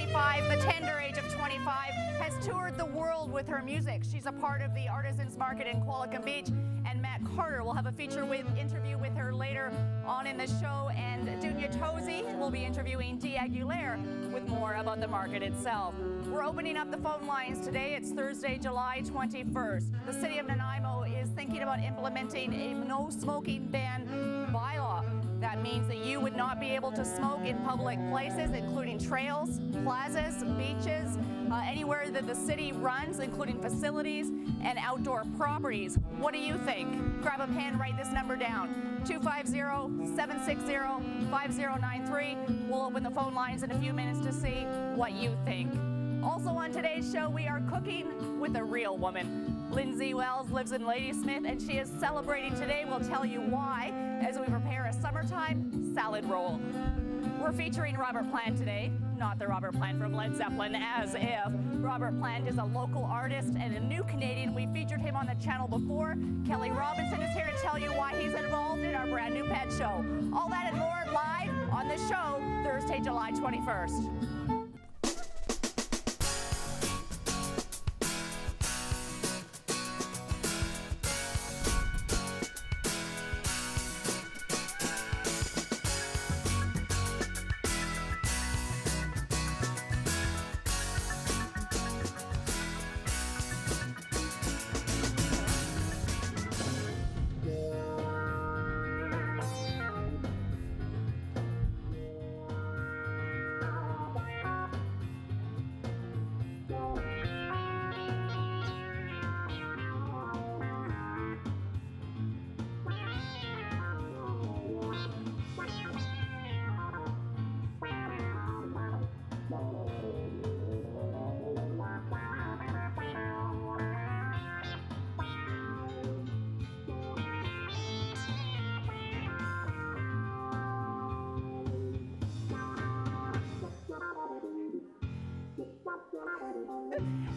25, the tender age of 25, has toured the world with her music. She's a part of the Artisans Market in QUALICUM Beach, and Matt Carter will have a interview with her later on in the show, and Dunia Tozy will be interviewing Dee Aguilar with more about the market itself. We're opening up the phone lines today. It's Thursday, July 21st. The City of Nanaimo is thinking about implementing a no smoking ban bylaw. That means that you would not be able to smoke in public places, including trails, plazas, beaches, anywhere that the city runs, including facilities and outdoor properties. What do you think? Grab a pen, write this number down, 250-760-5093. We'll open the phone lines in a few minutes to see what you think. Also on today's show, we are cooking with a real woman. Lyndsay Wells lives in Ladysmith, and she is celebrating today. We'll tell you why as we prepare a summertime salad roll. We're featuring Robert Plant today, not the Robert Plant from Led Zeppelin, as if. Robert Plant is a local artist and a new Canadian. We featured him on the channel before. Kelly Robinson is here to tell you why he's involved in our brand new pet show. All that and more live on the show Thursday, July 21st.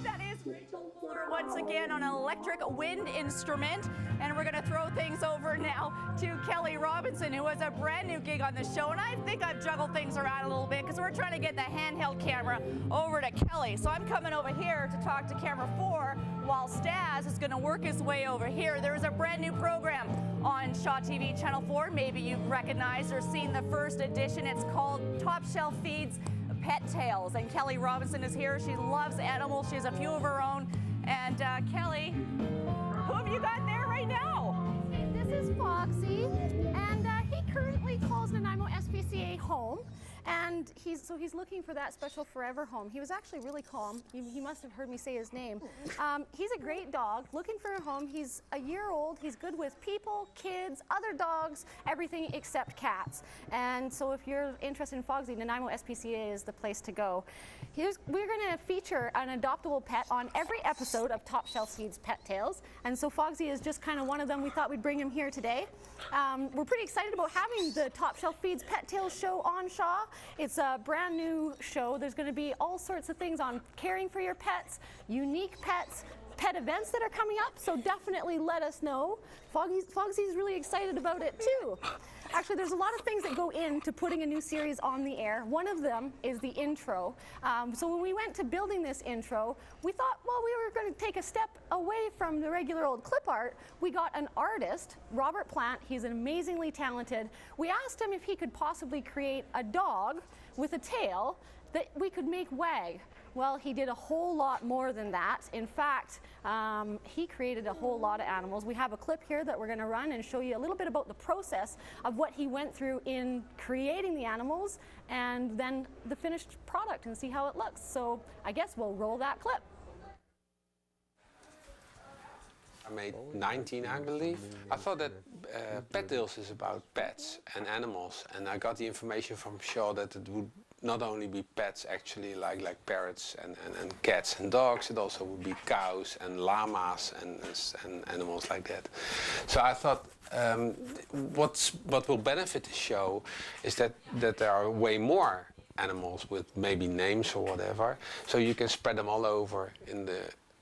That is Rachel once again on an electric wind instrument, and we're going to throw things over now to Kelly Robinson, who has a brand new gig on the show, and I think I've juggled things around a little bit because we're trying to get the handheld camera over to Kelly. So I'm coming over here to talk to camera 4 while Stas is going to work his way over here. There is a brand new program on Shaw TV Channel 4. Maybe you've recognized or seen the first edition. It's called Top Shelf Feeds Pet Tales, and Kelly Robinson is here. She loves animals. She has a few of her own. And Kelly, who have you got there right now? This is Foxy, and he currently calls Nanaimo SPCA home, and he's looking for that special forever home. He was actually really calm. You must have heard me say his name. He's a great dog, looking for a home. He's a year old. He's good with people, kids, other dogs, everything except cats. And so if you're interested in Foxy, Nanaimo SPCA is the place to go. We're going to feature an adoptable pet on every episode of Top Shelf Feeds Pet Tales, and so Foxy is just kind of one of them. We thought we'd bring him here today. We're pretty excited about having the Top Shelf Feeds Pet Tales show on Shaw. It's a brand new show. There's going to be all sorts of things on caring for your pets, unique pets, pet events that are coming up, so definitely let us know. Fogsy's really excited about it too. Actually, there's a lot of things that go into putting a new series on the air. One of them is the intro. So when we went to building this intro, we thought, well, we were going to take a step away from the regular old clip art. We got an artist, Robert Plant. He's amazingly talented. We asked him if he could possibly create a dog with a tail that we could make wag. Well, he did a whole lot more than that. In fact, he created a whole lot of animals. We have a clip here that we're going to run and show you a little bit about the process of what he went through in creating the animals and then the finished product and see how it looks. So I guess we'll roll that clip. I made 19, I believe. I thought that Pet Tales is about pets and animals, and I got the information from Shaw that it would not only be pets, actually, like parrots and cats and dogs. It also would be cows and llamas and animals like that. So I thought what will benefit the show is that there are way more animals with maybe names or whatever, so you can spread them all over in the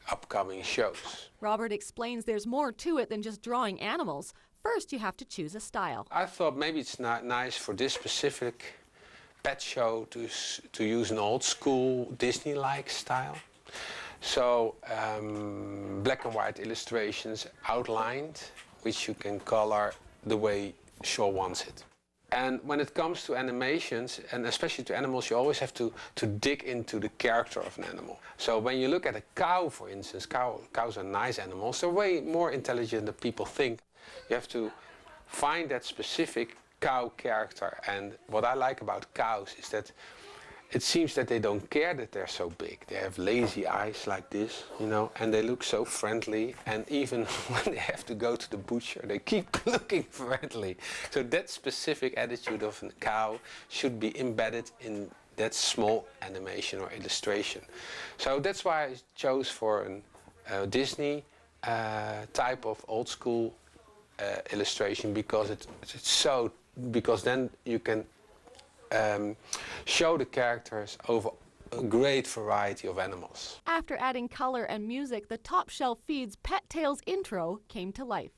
upcoming shows. Robert explains there's more to it than just drawing animals. First, you have to choose a style. I thought maybe it's not nice for this specific pet show to use an old school Disney-like style. So black and white illustrations outlined, which you can color the way Shaw wants it. And when it comes to animations, and especially to animals, you always have to dig into the character of an animal. So when you look at a cow, for instance, cows are nice animals. They're way more intelligent than people think. You have to find that specific cow character. And what I like about cows is that it seems that they don't care that they're so big. They have lazy eyes like this, you know, and they look so friendly. And even when they have to go to the butcher, they keep looking friendly. So that specific attitude of a cow should be embedded in that small animation or illustration. So that's why I chose for a Disney type of old school illustration, because because then you can show the characters over a great variety of animals. After adding color and music, the Top Shelf Feeds Pet Tales intro came to life.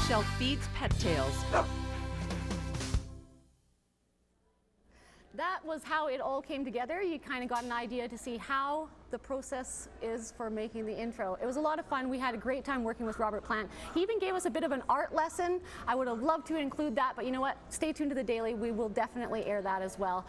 Shelf Feeds Pet Tales. That was how it all came together. You kind of got an idea to see how the process is for making the intro. It was a lot of fun. We had a great time working with Robert Plante. He even gave us a bit of an art lesson. I would have loved to include that, but you know what? Stay tuned to the Daily. We will definitely air that as well.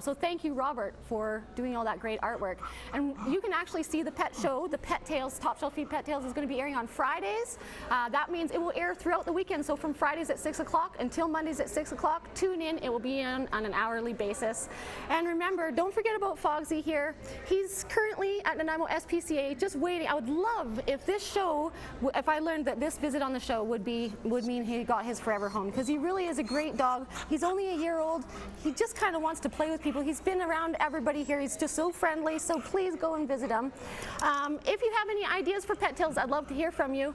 So thank you, Robert, for doing all that great artwork. And you can actually see the pet show, the Pet Tales, Top Shelf Feed Pet Tales, is going to be airing on Fridays. That means it will air throughout the weekend. So from Fridays at 6 o'clock until Mondays at 6 o'clock, tune in. It will be on an hourly basis. And remember, don't forget about Fogsy here. He's currently at Nanaimo SPCA, just waiting. I would love if this show, if I learned that this visit on the show would mean he got his forever home, because he really is a great dog. He's only a year old. He just kind of wants to play with people. He's been around everybody here. He's just so friendly. So please go and visit him. If you have any ideas for Pet Tales, I'd love to hear from you.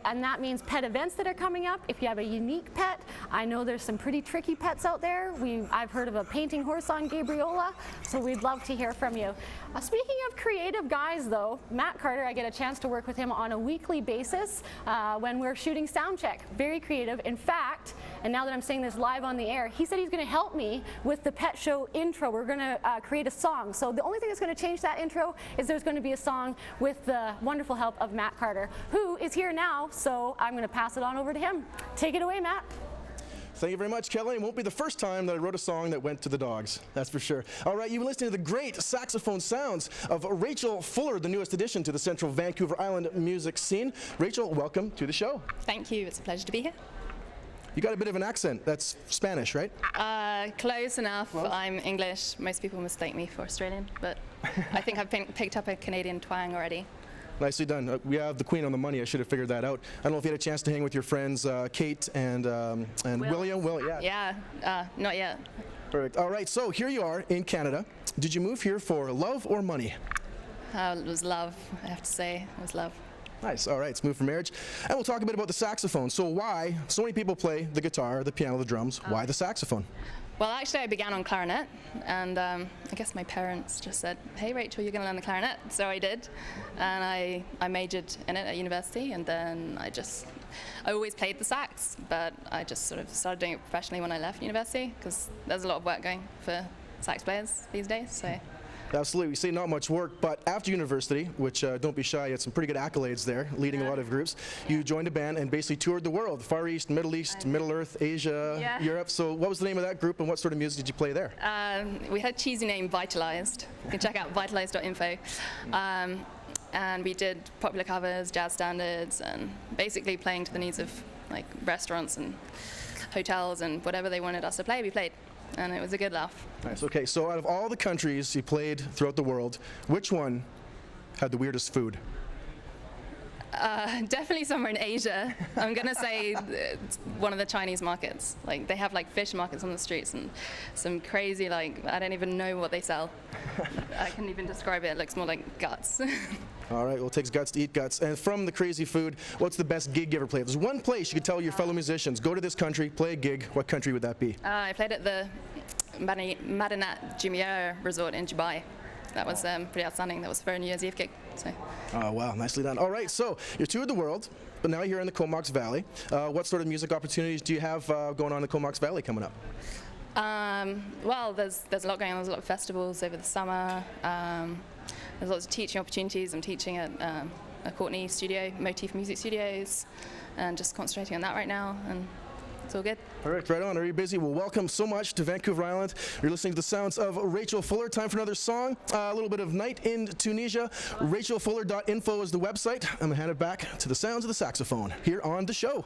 And that means pet events that are coming up. If you have a unique pet, I know there's some pretty tricky pets out there. I've heard of a painting horse on Gabriola, so we'd love to hear from you. Speaking of creative guys, though, Matt Carter, I get a chance to work with him on a weekly basis when we're shooting sound check. Very creative. In fact, and now that I'm saying this live on the air, he said he's going to help me with the pet show intro. We're going to create a song. So the only thing that's going to change that intro is there's going to be a song with the wonderful help of Matt Carter, who is here now. So I'm going to pass it on over to him. Take it away, Matt. Thank you very much, Kelly. It won't be the first time that I wrote a song that went to the dogs, that's for sure. All right, you've been listening to the great saxophone sounds of Rachel Fuller, the newest addition to the Central Vancouver Island music scene. Rachel, welcome to the show. Thank you. It's a pleasure to be here. You got a bit of an accent. That's Spanish, right? Close enough. Close? I'm English. Most people mistake me for Australian, but I think I've picked up a Canadian twang already. Nicely done. We have the queen on the money. I should have figured that out. I don't know if you had a chance to hang with your friends Kait and William. Will, yeah. Yeah, not yet. Perfect. All right, so here you are in Canada. Did you move here for love or money? It was love, I have to say. It was love. Nice. All right, let's move for marriage. And we'll talk a bit about the saxophone. So why so many people play the guitar, the piano, the drums? Why the saxophone? Well, actually, I began on clarinet, and I guess my parents just said, hey, Rachel, you're going to learn the clarinet. So I did, and I majored in it at university, and then I always played the sax, but I just sort of started doing it professionally when I left university, because there's a lot of work going for sax players these days. So. Absolutely. We say not much work, but after university, which don't be shy, you had some pretty good accolades there, leading a lot of groups. You joined a band and basically toured the world, Far East, Middle East, Middle Earth, Asia, Europe. So what was the name of that group and what sort of music did you play there? We had a cheesy name, Vitalized. You can check out vitalized.info. And we did popular covers, jazz standards, and basically playing to the needs of like restaurants and hotels and whatever they wanted us to play, we played. And it was a good laugh. Nice. Okay, so out of all the countries you played throughout the world, which one had the weirdest food? Definitely somewhere in Asia. I'm going to say it's one of the Chinese markets. Like, they have like fish markets on the streets and some crazy, like, I don't even know what they sell. I couldn't even describe it. It looks more like guts. All right, well, it takes guts to eat guts. And from the crazy food, what's the best gig you ever played? If there's one place you could tell your fellow musicians, go to this country, play a gig, what country would that be? I played at the Madinat Jumeirah Resort in Dubai. That was pretty outstanding. That was for a New Year's Eve gig. So. Oh, wow, nicely done. All right, so you're toured the world, but now you're in the Comox Valley. What sort of music opportunities do you have going on in the Comox Valley coming up? Well, there's a lot going on. There's a lot of festivals over the summer. There's lots of teaching opportunities. I'm teaching at a Courtney studio, Motif Music Studios, and just concentrating on that right now, and it's all good. All right, right on. Are you busy? Well, welcome so much to Vancouver Island. You're listening to the sounds of Rachel Fuller. Time for another song. A little bit of Night in Tunisia. RachelFuller.info is the website. I'm going to hand it back to the sounds of the saxophone here on the show.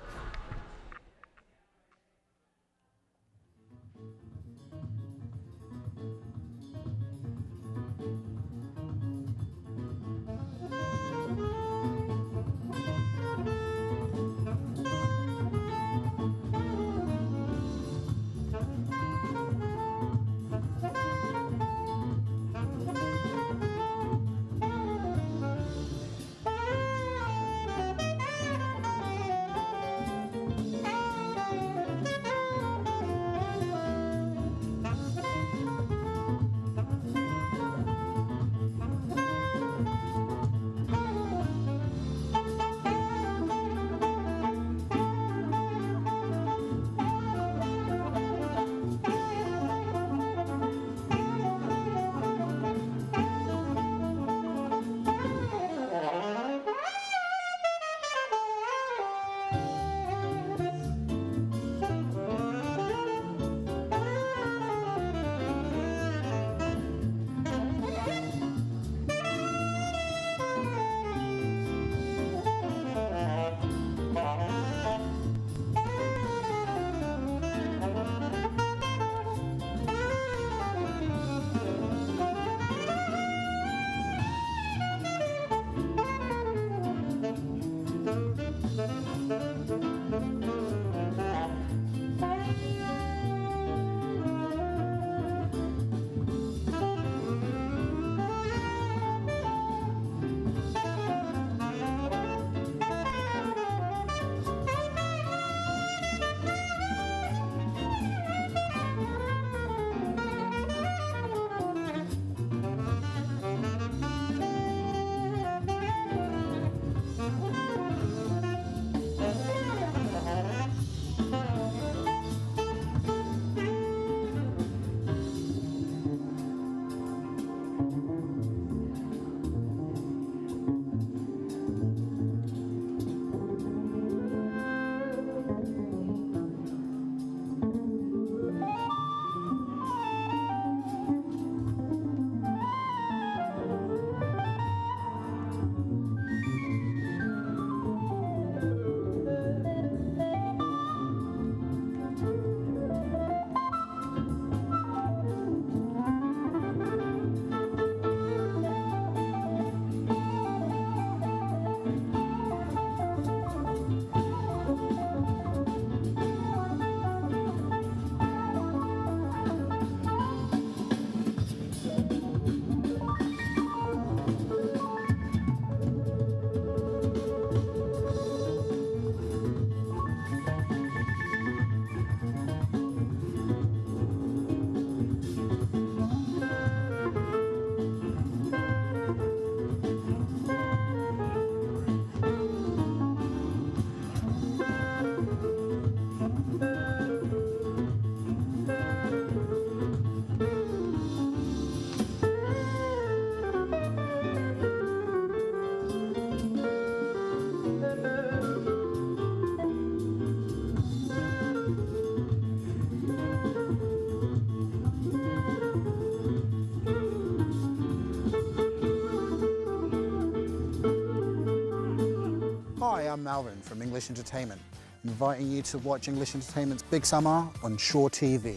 Hi, I'm Malvin from English Entertainment, inviting you to watch English Entertainment's Big Summer on Shore TV.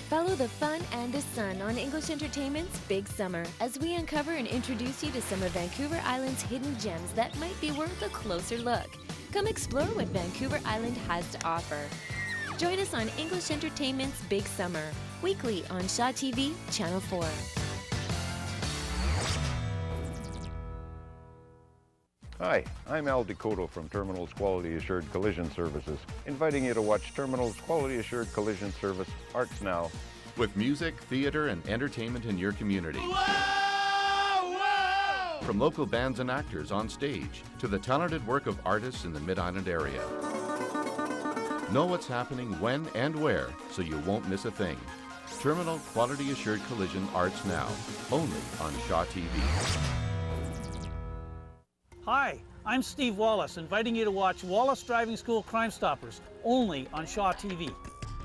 Follow the fun and the sun on English Entertainment's Big Summer as we uncover and introduce you to some of Vancouver Island's hidden gems that might be worth a closer look. Come explore what Vancouver Island has to offer. Join us on English Entertainment's Big Summer, weekly on Shaw TV, Channel 4. Hi, I'm Al Decoto from Terminals Quality Assured Collision Services, inviting you to watch Terminals Quality Assured Collision Service Arts Now. With music, theater, and entertainment in your community. Whoa, whoa! From local bands and actors on stage to the talented work of artists in the Mid-Island area. Know what's happening when and where so you won't miss a thing. Terminal Quality Assured Collision Arts Now, only on Shaw TV. Hi, I'm Steve Wallace, inviting you to watch Wallace Driving School Crime Stoppers, only on Shaw TV.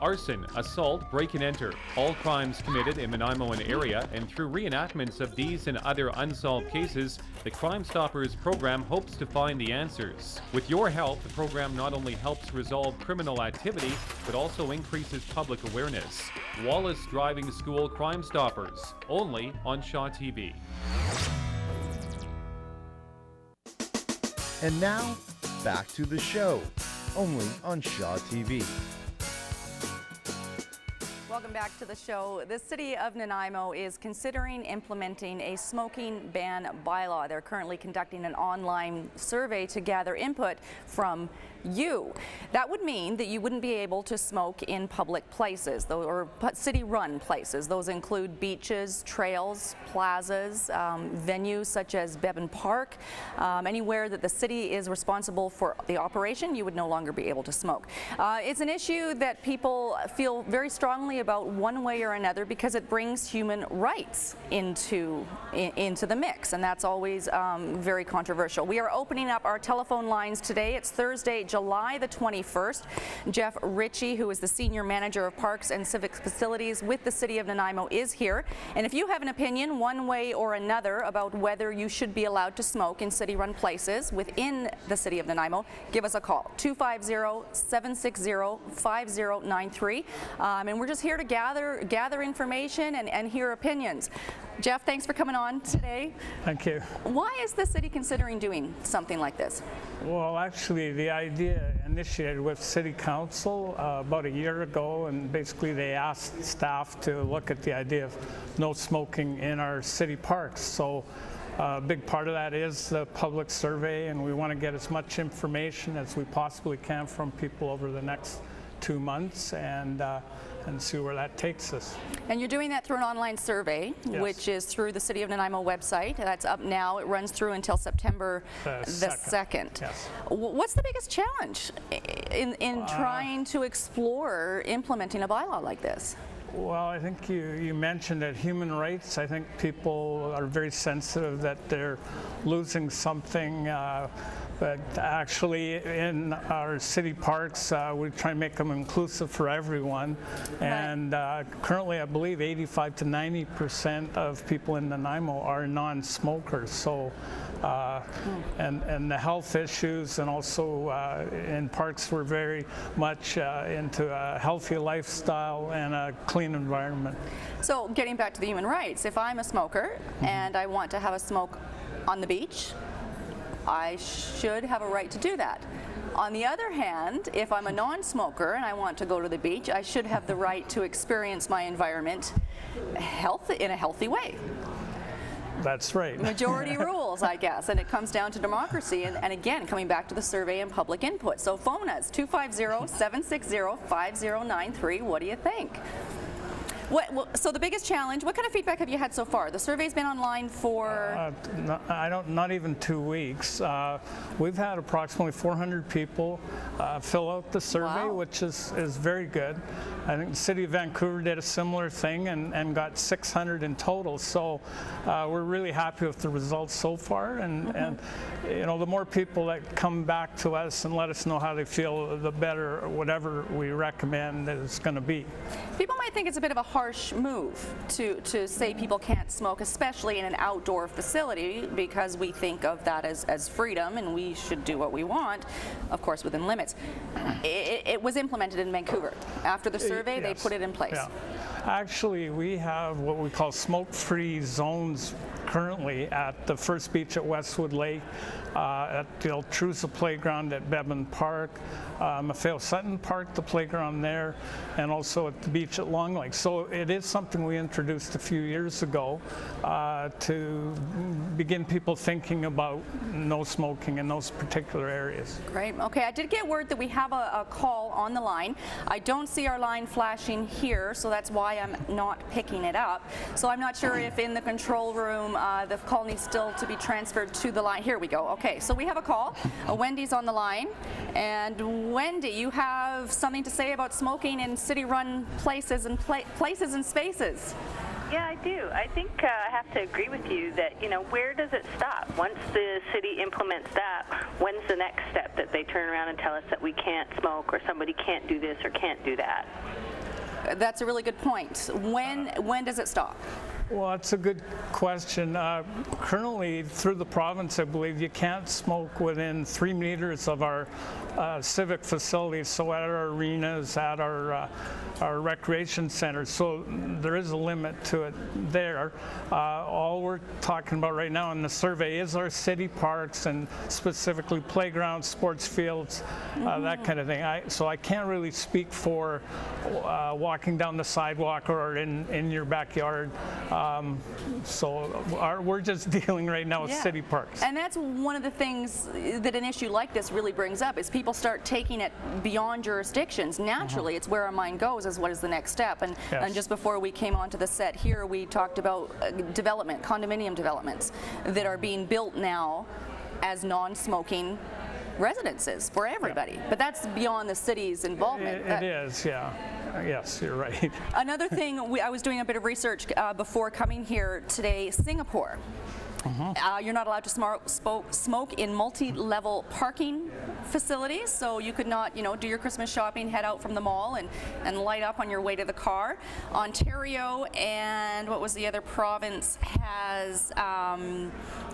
Arson, assault, break and enter, all crimes committed in Nanaimo and area, and through reenactments of these and other unsolved cases, the Crime Stoppers program hopes to find the answers. With your help, the program not only helps resolve criminal activity, but also increases public awareness. Wallace Driving School Crime Stoppers, only on Shaw TV. And now, back to the show, only on Shaw TV. Welcome back to the show. The City of Nanaimo is considering implementing a smoking ban bylaw. They're currently conducting an online survey to gather input from you. That would mean that you wouldn't be able to smoke in public places, or city-run places. Those include beaches, trails, plazas, venues such as Bevan Park. Anywhere that the city is responsible for the operation, you would no longer be able to smoke. It's an issue that people feel very strongly about one way or another because it brings human rights into the mix, and that's always very controversial. We are opening up our telephone lines today. It's Thursday, July the 21st. Jeff Ritchie, who is the Senior Manager of Parks and Civic Facilities with the City of Nanaimo, is here. And if you have an opinion one way or another about whether you should be allowed to smoke in city-run places within the City of Nanaimo, give us a call, 250-760-5093. And we're just here to gather information and hear opinions. Jeff, thanks for coming on today. Thank you. Why is the city considering doing something like this? Well, actually, the idea initiated with City Council about a year ago, and basically they asked staff to look at the idea of no smoking in our city parks. So a big part of that is the public survey, and we want to get as much information as we possibly can from people over the next 2 months and see where that takes us. And you're doing that through an online survey, yes, which is through the City of Nanaimo website. That's up now. It runs through until September the 2nd. Yes. What's the biggest challenge in trying to explore implementing a bylaw like this? Well, I think you mentioned that human rights, I think people are very sensitive that they're losing something. But actually, in our city parks, we try and make them inclusive for everyone. And currently, I believe 85 to 90% of people in Nanaimo are non-smokers. So, and the health issues, and also in parks, we're very much into a healthy lifestyle and a clean environment. So, getting back to the human rights, if I'm a smoker and I want to have a smoke on the beach, I should have a right to do that. On the other hand, if I'm a non-smoker and I want to go to the beach, I should have the right to experience my environment in a healthy way. That's right. Majority rules, I guess, and it comes down to democracy, and again, coming back to the survey and public input. So phone us, 250-760-5093. What do you think? So the biggest challenge, what kind of feedback have you had so far? The survey's been online for... not even 2 weeks. We've had approximately 400 people fill out the survey, wow, which is very good. I think the City of Vancouver did a similar thing and got 600 in total. So we're really happy with the results so far. And you know, the more people that come back to us and let us know how they feel, the better whatever we recommend is going to be. People might think it's a bit of a harsh move to say people can't smoke, especially in an outdoor facility, because we think of that as freedom and we should do what we want, of course within limits. It was implemented in Vancouver. After the survey, yes, they put it in place. Yeah. Actually, we have what we call smoke-free zones currently at the first beach at Westwood Lake, at the Altrusa Playground at Bevan Park, Maffeo Sutton Park, the playground there, and also at the beach at Long Lake. So it is something we introduced a few years ago to begin people thinking about no smoking in those particular areas. Great. Okay, I did get word that we have a call on the line. I don't see our line flashing here, so that's why I'm not picking it up. So I'm not sure if in the control room the call needs still to be transferred to the line. Here we go. Okay, so we have a call. Wendy's on the line. And Wendy, you have something to say about smoking in city-run places and places and spaces. Yeah, I do. I think I have to agree with you that, you know, where does it stop? Once the city implements that, when's the next step that they turn around and tell us that we can't smoke or somebody can't do this or can't do that? That's a really good point. When does it stop? Well, that's a good question. Currently, through the province, I believe you can't smoke within 3 meters of our civic facilities, so at our arenas, at our recreation centers. So there is a limit to it there. All we're talking about right now in the survey is our city parks and specifically playgrounds, sports fields, that kind of thing. So I can't really speak for walking down the sidewalk or in your backyard. We're just dealing right now with city parks. And that's one of the things that an issue like this really brings up, is people start taking it beyond jurisdictions. Naturally, it's where our mind goes, is what is the next step. And, and just before we came onto the set here, we talked about condominium developments that are being built now as non-smoking residences for everybody. But that's beyond the city's involvement. It is, yeah. Yes, you're right. Another thing, I was doing a bit of research before coming here today, Singapore. You're not allowed to smoke in multi-level parking facilities, so you could not, do your Christmas shopping, head out from the mall and light up on your way to the car. Ontario and what was the other province has,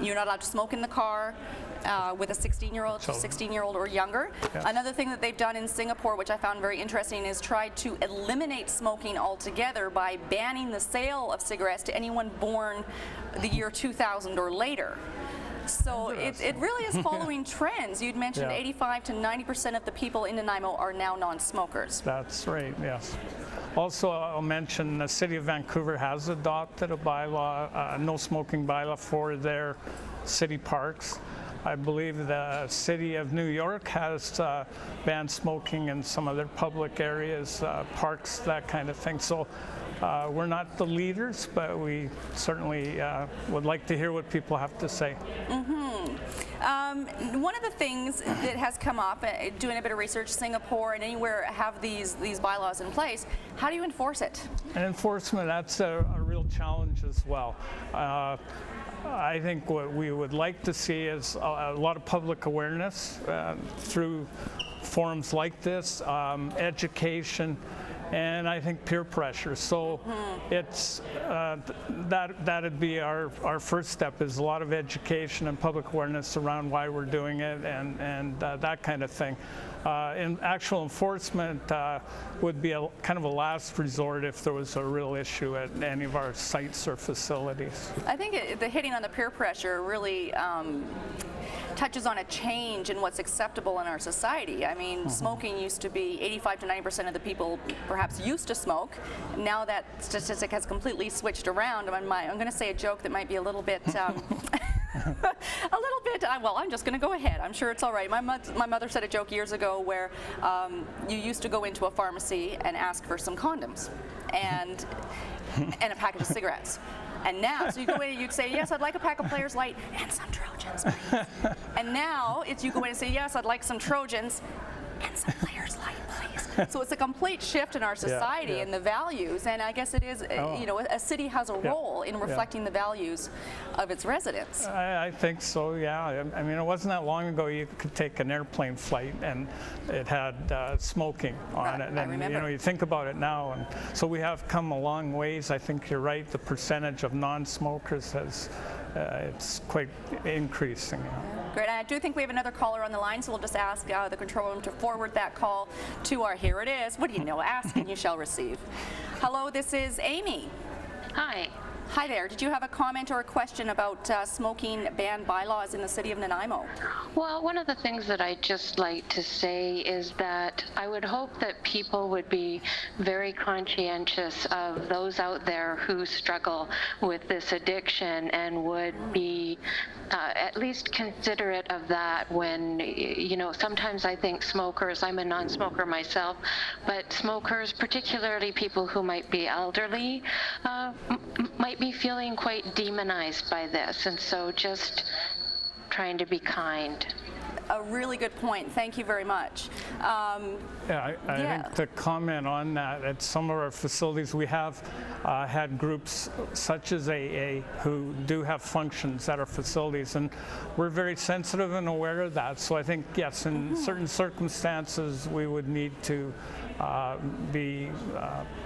you're not allowed to smoke in the car with a 16-year-old or younger. Yes. Another thing that they've done in Singapore, which I found very interesting, is tried to eliminate smoking altogether by banning the sale of cigarettes to anyone born the year 2000 or later. So it really is following trends. You'd mentioned 85 to 90% of the people in Nanaimo are now non-smokers. That's right, yes. Also, I'll mention the City of Vancouver has adopted a bylaw, no smoking bylaw for their city parks. I believe the City of New York has banned smoking in some of their public areas, parks, that kind of thing. So we're not the leaders, but we certainly would like to hear what people have to say. One of the things that has come up, doing a bit of research, Singapore and anywhere have these bylaws in place, how do you enforce it? And enforcement, that's a real challenge as well. I think what we would like to see is a lot of public awareness through forums like this, education, and I think peer pressure. So it's that'd be our first step, is a lot of education and public awareness around why we're doing it and that kind of thing. In actual enforcement would be kind of a last resort if there was a real issue at any of our sites or facilities. I think the hitting on the peer pressure really touches on a change in what's acceptable in our society. I mean, smoking used to be 85 to 90% of the people perhaps used to smoke. Now that statistic has completely switched around. I'm going to say a joke that might be a little bit well, I'm just going to go ahead. I'm sure it's all right. My mother said a joke years ago where you used to go into a pharmacy and ask for some condoms and a package of cigarettes. And now, so you go in and you'd say, yes, I'd like a pack of Players Light and some Trojans, please. And now it's you go in and say, yes, I'd like some Trojans and some Players Light, please. So it's a complete shift in our society and the values. And I guess it is, a city has a role in reflecting the values of its residents. I think so, yeah. I mean, it wasn't that long ago you could take an airplane flight and it had smoking on it. And I remember. You think about it now. And so we have come a long ways. I think you're right. The percentage of non-smokers has, it's quite increasing. Great. I do think we have another caller on the line, so we'll just ask the control room to forward that call to our, here it is. What do you know? Ask and you shall receive. Hello, this is Amy. Hi. Hi there. Did you have a comment or a question about smoking ban bylaws in the City of Nanaimo? Well, one of the things that I'd just like to say is that I would hope that people would be very conscientious of those out there who struggle with this addiction and would be at least considerate of that when, you know, sometimes I think smokers, I'm a non-smoker myself, but smokers, particularly people who might be elderly, might be feeling quite demonized by this, and so just trying to be kind. A really good point. Thank you very much. I think to comment on that, at some of our facilities we have had groups such as AA who do have functions at our facilities, and we're very sensitive and aware of that. So I think, yes, in certain circumstances we would need to be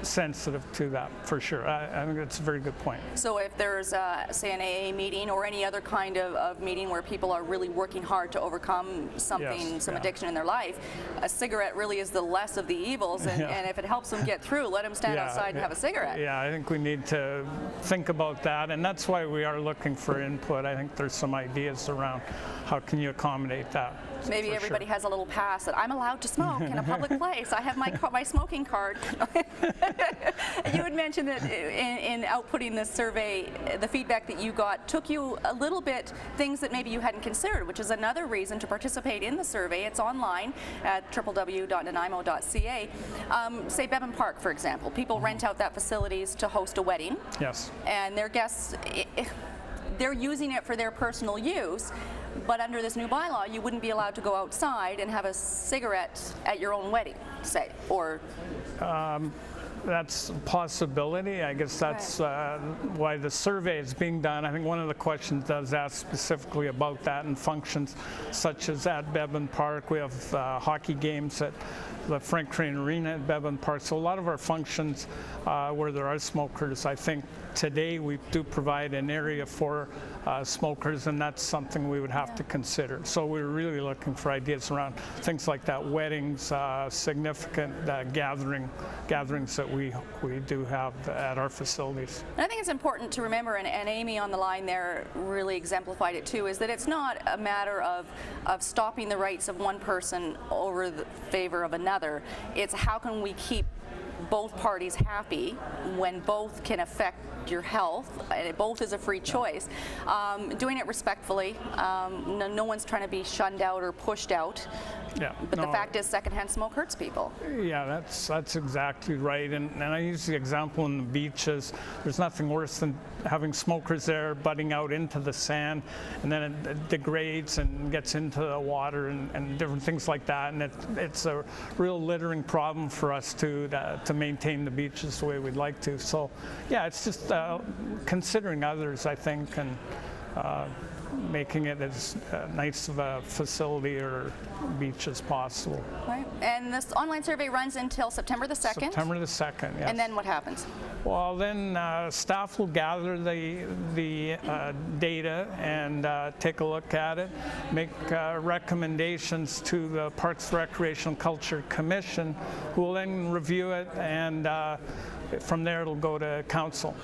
sensitive to that for sure. I think that's a very good point. So if there's, say, an AA meeting or any other kind of meeting where people are really working hard to overcome something, some addiction in their life, a cigarette really is the less of the evils, and if it helps them get through, let them stand outside and have a cigarette. Yeah, I think we need to think about that, and that's why we are looking for input. I think there's some ideas around how can you accommodate that. Maybe everybody has a little pass that I'm allowed to smoke in a public place. I have my smoking card. You had mentioned that in outputting this survey, the feedback that you got took you a little bit things that maybe you hadn't considered, which is another reason to participate in the survey. It's online at www.nanaimo.ca. Say Bevan Park, for example. People rent out that facilities to host a wedding. Yes. And their guests, they're using it for their personal use. But under this new bylaw, you wouldn't be allowed to go outside and have a cigarette at your own wedding, say, or... That's a possibility. I guess that's why the survey is being done. I think one of the questions does ask specifically about that and functions such as at Bevan Park. We have hockey games at the Frank Crane Arena at Bevan Park. So a lot of our functions where there are smokers, I think today we do provide an area for smokers, and that's something we would have to consider. So we're really looking for ideas around things like that, weddings, significant gatherings that we do have at our facilities. And I think it's important to remember, and Amy on the line there really exemplified it too, is that it's not a matter of stopping the rights of one person over the favor of another. It's how can we keep both parties happy when both can affect your health, and it both is a free choice. Doing it respectfully. No one's trying to be shunned out or pushed out. Yeah, but the fact is, secondhand smoke hurts people. Yeah, that's exactly right. And I use the example in the beaches. There's nothing worse than having smokers there butting out into the sand, and then it degrades and gets into the water and different things like that. And it's a real littering problem for us to maintain the beaches the way we'd like to. So, yeah, it's just considering others, I think, and making it as nice of a facility or beach as possible. Right. And this online survey runs until September the 2nd? September the 2nd, yes. And then what happens? Well, then staff will gather the data and take a look at it, make recommendations to the Parks, Recreation, Culture Commission, who will then review it, and from there it'll go to council.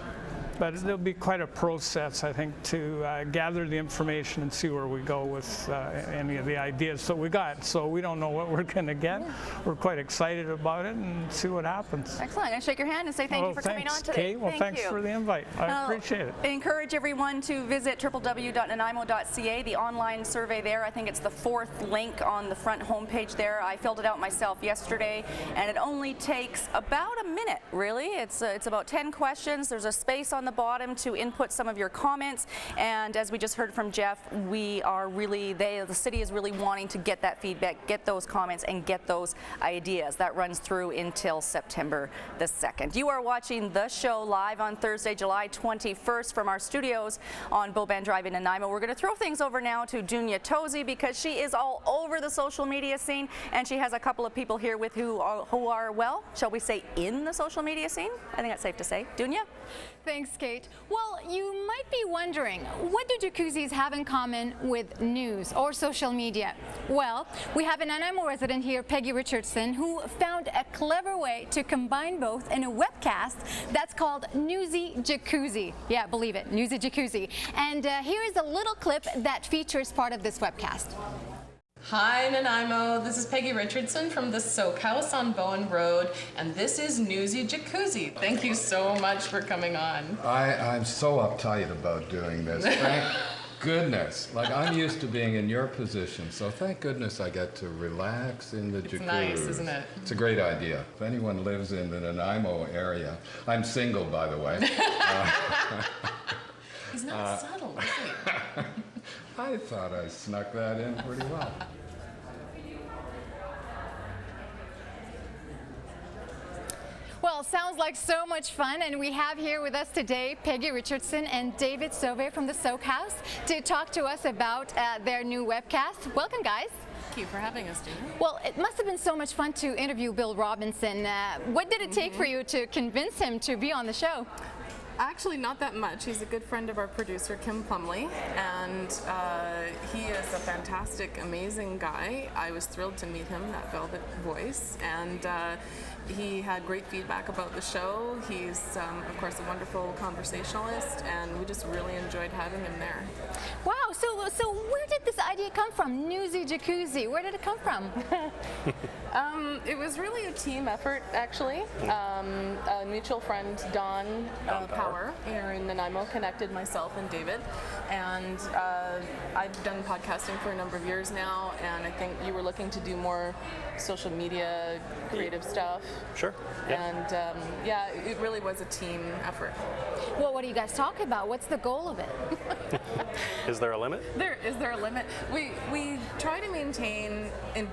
But there'll be quite a process, I think, to gather the information and see where we go with any of the ideas that we got. So we don't know what we're going to get. Yeah. We're quite excited about it and see what happens. Excellent. And shake your hand and say thank you for coming on today. Kate. Well, thanks for the invite. I appreciate it. I encourage everyone to visit www.nanaimo.ca, the online survey there. I think it's the 4th link on the front homepage there. I filled it out myself yesterday, and it only takes about a minute, really. It's about 10 questions. There's a space on the bottom to input some of your comments, and as we just heard from Jeff, we are really, the city is really wanting to get that feedback, get those comments, and get those ideas. That runs through until September the 2nd. You are watching the show live on Thursday, July 21st from our studios on Boban Drive in Nanaimo. We're going to throw things over now to Dunia Tozy because she is all over the social media scene, and she has a couple of people here with who are well, shall we say, in the social media scene? I think that's safe to say. Dunia? Thanks, Kait. Well, you might be wondering, what do jacuzzis have in common with news or social media? Well, we have an Nanaimo resident here, Peggy Richardson, who found a clever way to combine both in a webcast that's called Newsy Jacuzzi. Yeah, believe it, Newsy Jacuzzi. And here is a little clip that features part of this webcast. Hi Nanaimo, this is Peggy Richardson from the Soak House on Bowen Road, and this is Newsy Jacuzzi. Thank you so much for coming on. I'm so uptight about doing this. Thank goodness. Like, I'm used to being in your position, so thank goodness I get to relax in the jacuzzi. It's nice, isn't it? It's a great idea. If anyone lives in the Nanaimo area, I'm single, by the way. He's not subtle, is he? I thought I snuck that in pretty well. Well, sounds like so much fun, and we have here with us today Peggy Richardson and David Sauve from the Soak House to talk to us about their new webcast. Welcome, guys. Thank you for having us, Dina. Well, it must have been so much fun to interview Bill Robinson. What did it take for you to convince him to be on the show? Actually, not that much. He's a good friend of our producer, Kim Plumley, and he is a fantastic, amazing guy. I was thrilled to meet him, that velvet voice, and he had great feedback about the show. He's, of course, a wonderful conversationalist, and we just really enjoyed having him there. Wow, so where did this idea come from, Newsy Jacuzzi? Where did it come from? It was really a team effort, actually. A mutual friend, Don Power, here in Nanaimo, connected myself and David. And I've done podcasting for a number of years now, and I think you were looking to do more social media, creative stuff. Sure. Yeah. And yeah, it really was a team effort. Well, what do you guys talk about? What's the goal of it? Is there a limit? Is there a limit? We try to maintain, in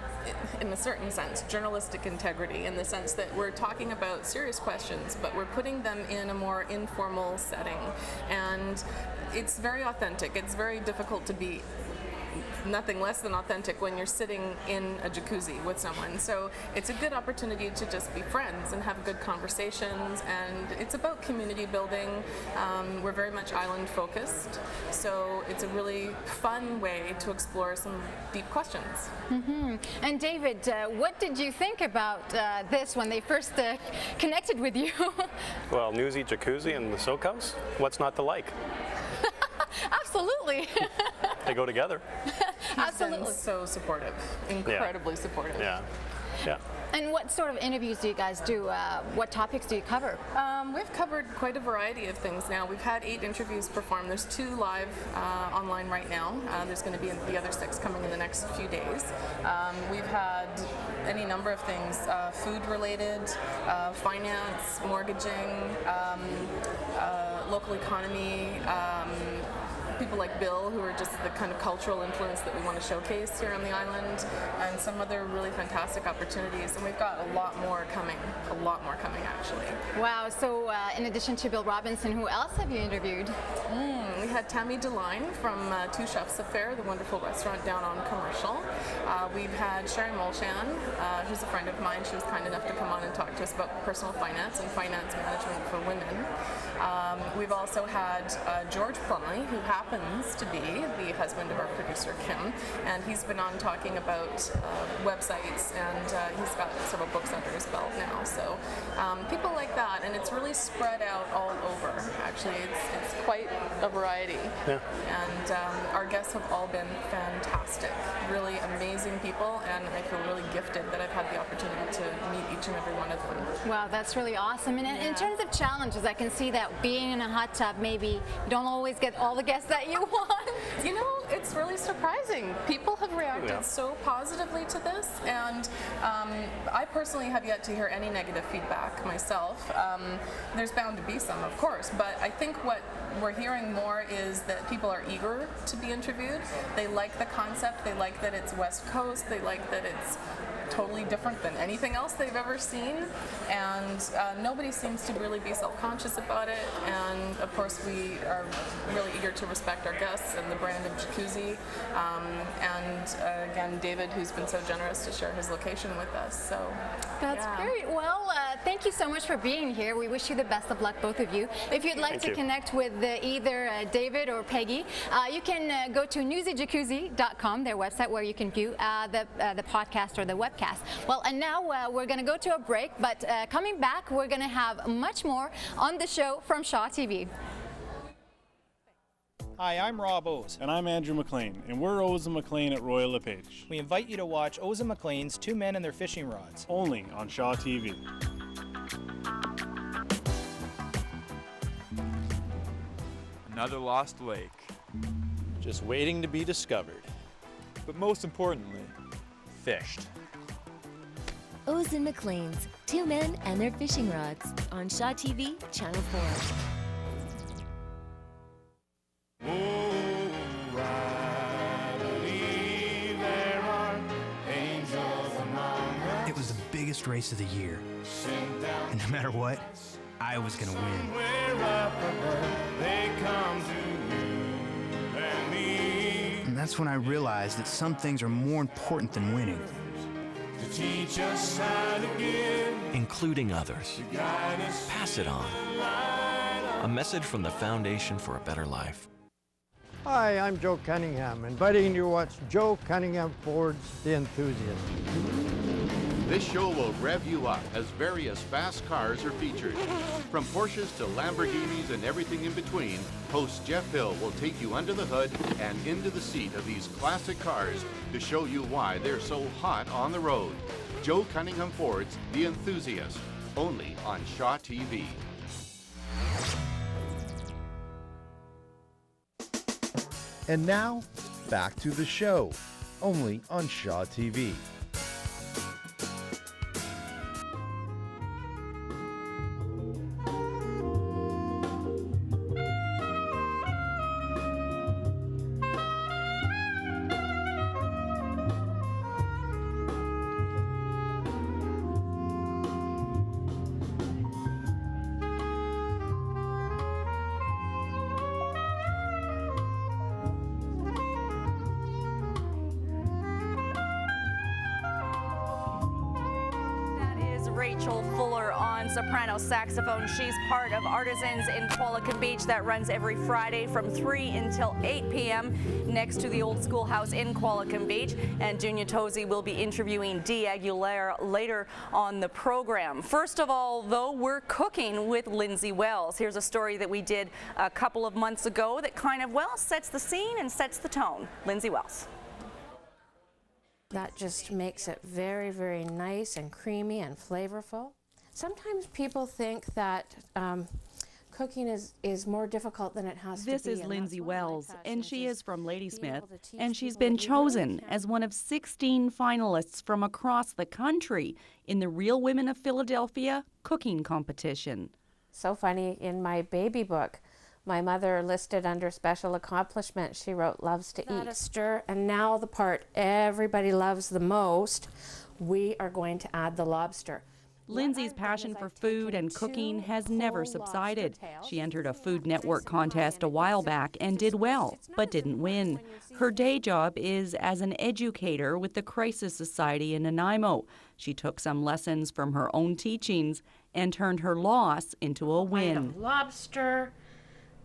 a certain sense, journalistic integrity, in the sense that we're talking about serious questions, but we're putting them in a more informal setting. And it's very authentic. It's very difficult to be nothing less than authentic when you're sitting in a jacuzzi with someone. So it's a good opportunity to just be friends and have good conversations, and it's about community building. We're very much island focused, so it's a really fun way to explore some deep questions. Mm-hmm. And David, what did you think about this when they first connected with you? Well, Newsy Jacuzzi and the Soak House, what's not to like? Absolutely. They go together. Absolutely. So supportive, incredibly supportive. Yeah. Yeah. And what sort of interviews do you guys do? What topics do you cover? We've covered quite a variety of things now. We've had 8 interviews performed. There's 2 live online right now. There's going to be the other 6 coming in the next few days. We've had any number of things, food related, finance, mortgaging, local economy, people like Bill, who are just the kind of cultural influence that we want to showcase here on the island, and some other really fantastic opportunities. And we've got a lot more coming actually. Wow, so in addition to Bill Robinson, who else have you interviewed? We had Tammy DeLine from Two Chefs Affair, the wonderful restaurant down on Commercial. We've had Sherry Molchan, who's a friend of mine. She was kind enough to come on and talk to us about personal finance and finance management for women. We've also had George Plumley, who happens to be the husband of our producer Kim, and he's been on talking about websites, and he's got several books under his belt now. So people like that, and it's really spread out all over. Actually, it's quite a variety. Yeah. And our guests have all been fantastic, really amazing people, and I feel really gifted that I've had the opportunity to meet each and every one of them. Wow, that's really awesome. And in terms of challenges, I can see that being in a hot tub, maybe you don't always get all the guests that you want. You know, it's really surprising. People have reacted so positively to this, and I personally have yet to hear any negative feedback myself. There's bound to be some, of course, but I think what we're hearing more is that people are eager to be interviewed. They like the concept. They like that it's West Coast. They like that it's totally different than anything else they've ever seen, and nobody seems to really be self-conscious about it. And of course, we are really eager to respect our guests and the brand of jacuzzi. And again, David, who's been so generous to share his location with us. So that's great. Well, thank you so much for being here. We wish you the best of luck, both of you. If you'd like to connect with either David or Peggy, you can go to newsyjacuzzi.com, their website, where you can view the podcast or the webcast. Well, and now we're going to go to a break, but coming back, we're going to have much more on the show from Shaw TV. Hi, I'm Rob O's. And I'm Andrew McLean, and we're O's and McLean at Royal LePage. We invite you to watch O's and McLean's Two Men and Their Fishing Rods. Only on Shaw TV. Another lost lake. Just waiting to be discovered. But most importantly, fished. O's and McLean's Two Men and Their Fishing Rods on Shaw TV, Channel 4. It was the biggest race of the year. And no matter what, I was going to win. And that's when I realized that some things are more important than winning. Including others. Pass it on. A message from the Foundation for a Better Life. Hi, I'm Joe Cunningham, inviting you to watch Joe Cunningham Ford's The Enthusiast. This show will rev you up as various fast cars are featured. From Porsches to Lamborghinis and everything in between, host Jeff Hill will take you under the hood and into the seat of these classic cars to show you why they're so hot on the road. Joe Cunningham Ford's The Enthusiast, only on Shaw TV. And now, back to the show, only on Shaw TV. Soprano saxophone. She's part of Artisans in QUALICUM Beach that runs every Friday from 3 until 8 p.m. next to the old schoolhouse in QUALICUM Beach. And Dunia Tozy will be interviewing Dee Aguilar later on the program. First of all, though, we're cooking with Lyndsay Wells. Here's a story that we did a couple of months ago that kind of, well, sets the scene and sets the tone. Lyndsay Wells. That just makes it very, very nice and creamy and flavorful. Sometimes people think that cooking is more difficult than it has to be. This is Lyndsay Wells, and she is from Ladysmith, and she's been chosen as one of 16 finalists from across the country in the Real Women of Philadelphia cooking competition. So funny, in my baby book, my mother listed under special accomplishments, she wrote loves to eat. Stir, and now the part everybody loves the most, we are going to add the lobster. Lyndsay's passion for food and cooking has never subsided. She entered a Food Network contest a while back and did well, but didn't win. Her day job is as an educator with the Crisis Society in Nanaimo. She took some lessons from her own teachings and turned her loss into a win. Lobster,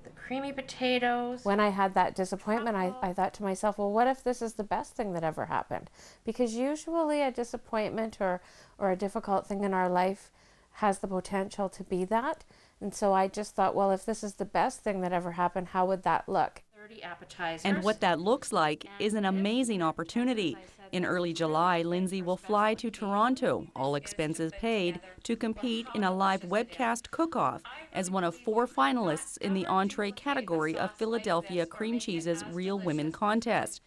the creamy potatoes. When I had that disappointment, I thought to myself, well, what if this is the best thing that ever happened? Because usually a disappointment or a difficult thing in our life has the potential to be that. And so I just thought, well, if this is the best thing that ever happened, how would that look? 30 appetizers. And what that looks like is an amazing opportunity. In early July, Lyndsay will fly to Toronto, all expenses paid, to compete in a live webcast cook-off as one of 4 finalists in the entree category of Philadelphia Cream Cheese's Real Women contest.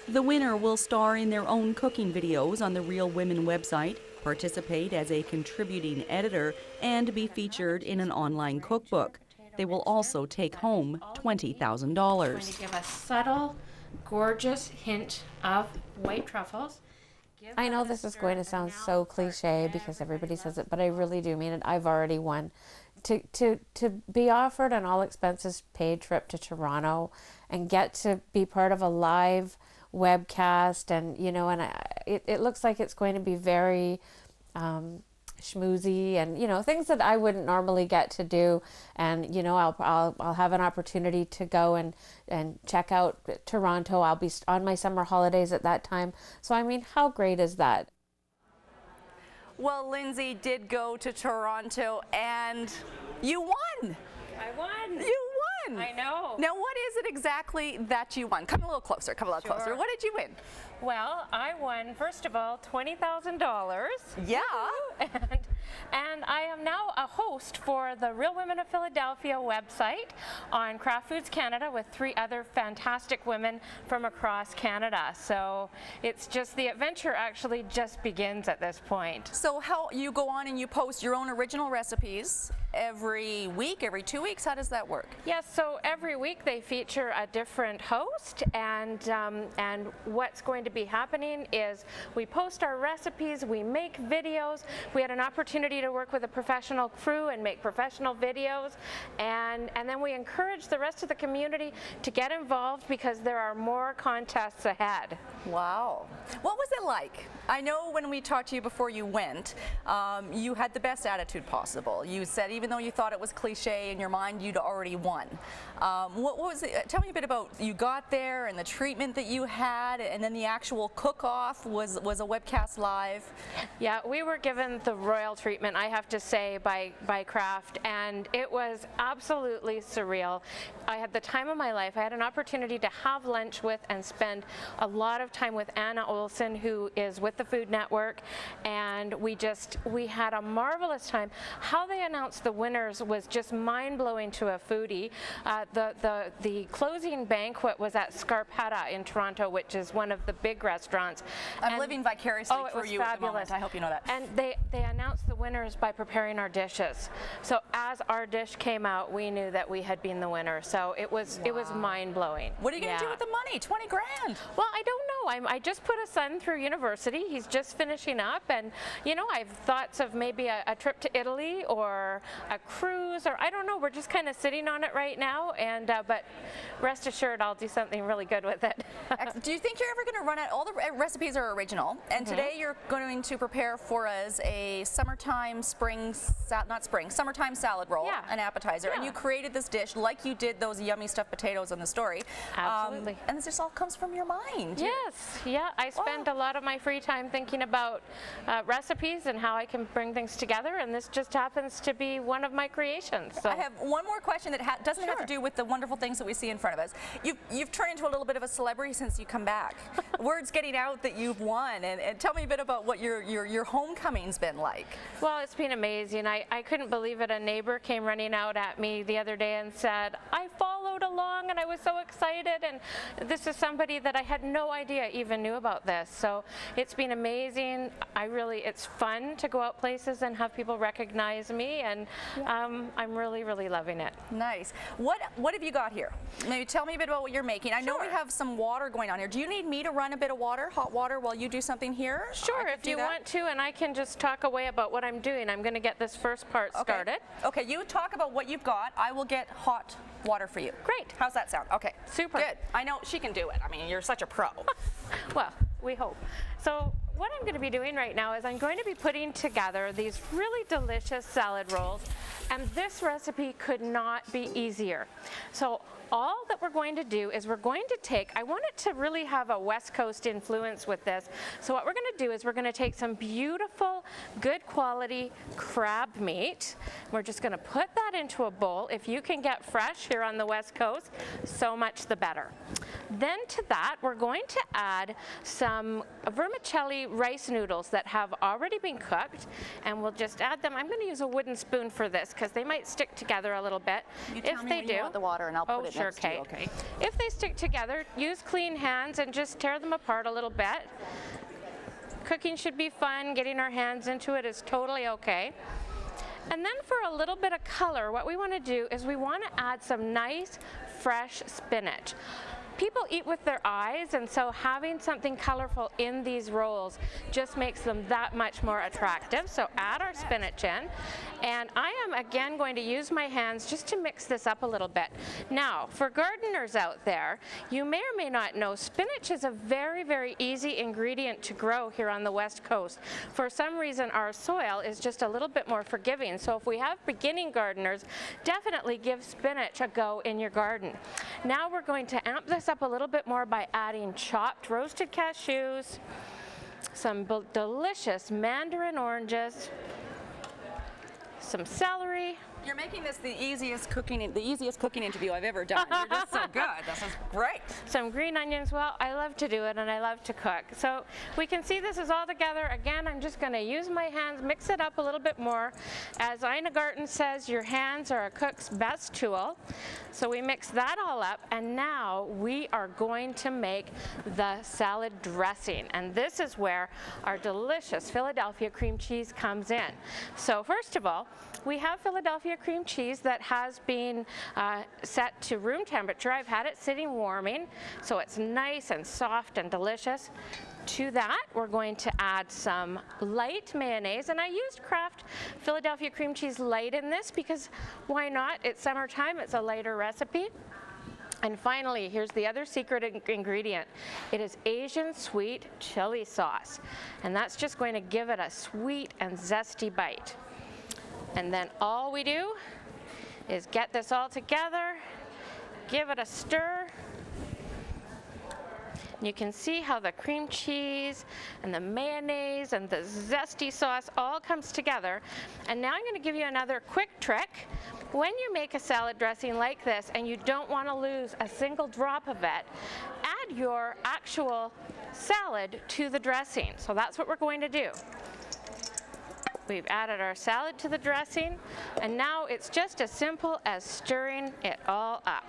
The winner will star in their own cooking videos on the Real Women website, participate as a contributing editor, and be featured in an online cookbook. They will also take home $20,000. Going to give a subtle, gorgeous hint of white truffles. I know this is going to sound so cliche because everybody says it, but I really do mean it. I've already won. To be offered an all expenses paid trip to Toronto and get to be part of a live webcast, and you know, and it looks like it's going to be very schmoozy, and you know, things that I wouldn't normally get to do, and you know, I'll have an opportunity to go and check out Toronto. I'll be on my summer holidays at that time, so I mean, how great is that? Well, Lyndsay did go to Toronto and you won. I won. You won. I know. Now, what is it exactly that you won? Come a little closer. Come a little closer. What did you win? Well, I won, first of all, $20,000. Yeah. And I am now a host for the Real Women of Philadelphia website on Craft Foods Canada with 3 other fantastic women from across Canada. So it's just, the adventure actually just begins at this point. So how you go on and you post your own original recipes every week, every 2 weeks? How does that work? Yes, so every week they feature a different host, and what's going to be happening is we post our recipes, we make videos. We had an opportunity to work with a professional crew and make professional videos, and then we encourage the rest of the community to get involved because there are more contests ahead. Wow. What was it like? I know when we talked to you before you went, you had the best attitude possible. You said even though you thought it was cliche in your mind, you'd already won. What was it? Tell me a bit about, you got there and the treatment that you had, and then the actual cook-off was a webcast live. Yeah, we were given the royal treatment, I have to say, by Craft, and it was absolutely surreal. I had the time of my life. I had an opportunity to have lunch with and spend a lot of time with Anna Olson, who is with the Food Network, and we had a marvelous time. How they announced the winners was just mind-blowing to a foodie. The closing banquet was at Scarpetta in Toronto, which is one of the big restaurants. I'm living vicariously through you at the moment. I hope you know that. And they announced the winners by preparing our dishes. So as our dish came out, we knew that we had been the winner. So it was mind-blowing. What are you going to do with the money? 20 grand. Well, I don't know. I just put a son through university. He's just finishing up, and you know, I've thoughts of maybe a trip to Italy or a cruise, or I don't know. We're just kind of sitting on it right now, and but rest assured, I'll do something really good with it. Do you think you're ever going to run out? All the recipes are original, and today you're going to prepare for us a summertime summertime salad roll, an appetizer, and you created this dish like you did those yummy stuffed potatoes in the story. Absolutely. And this just all comes from your mind. Yes, yeah. I spend a lot of my free time thinking about recipes and how I can bring things together, and this just happens to be one of my creations. So. I have one more question that doesn't have to do with the wonderful things that we see in front of us. You've turned into a little bit of a celebrity since you come back. Word's getting out that you've won, and tell me a bit about what your homecoming's been like. Well, it's been amazing. I couldn't believe it. A neighbor came running out at me the other day and said, I followed along and I was so excited, and this is somebody that I had no idea even knew about this. So it's been amazing. It's fun to go out places and have people recognize me, and I'm really, really loving it. Nice. What have you got here? Maybe tell me a bit about what you're making. I know we have some water going on here. Do you need me to run a bit of water, hot water, while you do something here? Sure, if you want to, and I can just talk away about what I'm doing. I'm going to get this first part started. Okay, you talk about what you've got. I will get hot water for you. Great. How's that sound? Okay. Super. Good. I know she can do it. I mean, you're such a pro. Well, we hope. So what I'm going to be doing right now is I'm going to be putting together these really delicious salad rolls, and this recipe could not be easier. So all that we're going to do is we're going to take, I want it to really have a West Coast influence with this. So what we're going to do is we're going to take some beautiful, good quality crab meat. We're just going to put that into a bowl. If you can get fresh here on the West Coast, so much the better. Then to that, we're going to add some vermicelli rice noodles that have already been cooked, and we'll just add them. I'm going to use a wooden spoon for this because they might stick together a little bit. You tell me when you want the water, and I'll put it next to you, okay? If they stick together, use clean hands and just tear them apart a little bit. Cooking should be fun. Getting our hands into it is totally okay. And then for a little bit of color, what we want to do is we want to add some nice, fresh spinach. people eat with their eyes, and so having something colorful in these rolls just makes them that much more attractive. So add our spinach in, and I am again going to use my hands just to mix this up a little bit. Now, for gardeners out there, you may or may not know spinach is a very, very easy ingredient to grow here on the West Coast. For some reason, our soil is just a little bit more forgiving. So if we have beginning gardeners, definitely give spinach a go in your garden. Now we're going to amp this up a little bit more by adding chopped roasted cashews, some delicious mandarin oranges, some celery. You're making this the easiest cooking interview I've ever done. You're just so good. This is great. Some green onions. Well, I love to do it and I love to cook. So we can see this is all together. Again, I'm just going to use my hands, mix it up a little bit more. As Ina Garten says, your hands are a cook's best tool. So we mix that all up, and now we are going to make the salad dressing. And this is where our delicious Philadelphia cream cheese comes in. So first of all, we have Philadelphia cream cheese that has been set to room temperature. I've had it sitting warming, so it's nice and soft and delicious. To that, we're going to add some light mayonnaise, and I used Kraft Philadelphia cream cheese light in this because why not? It's summertime, it's a lighter recipe. And finally, here's the other secret ingredient. It is Asian sweet chili sauce, and that's just going to give it a sweet and zesty bite. And then all we do is get this all together, give it a stir. You can see how the cream cheese and the mayonnaise and the zesty sauce all comes together. And now I'm going to give you another quick trick. When you make a salad dressing like this and you don't want to lose a single drop of it, add your actual salad to the dressing. So that's what we're going to do. We've added our salad to the dressing, and now it's just as simple as stirring it all up.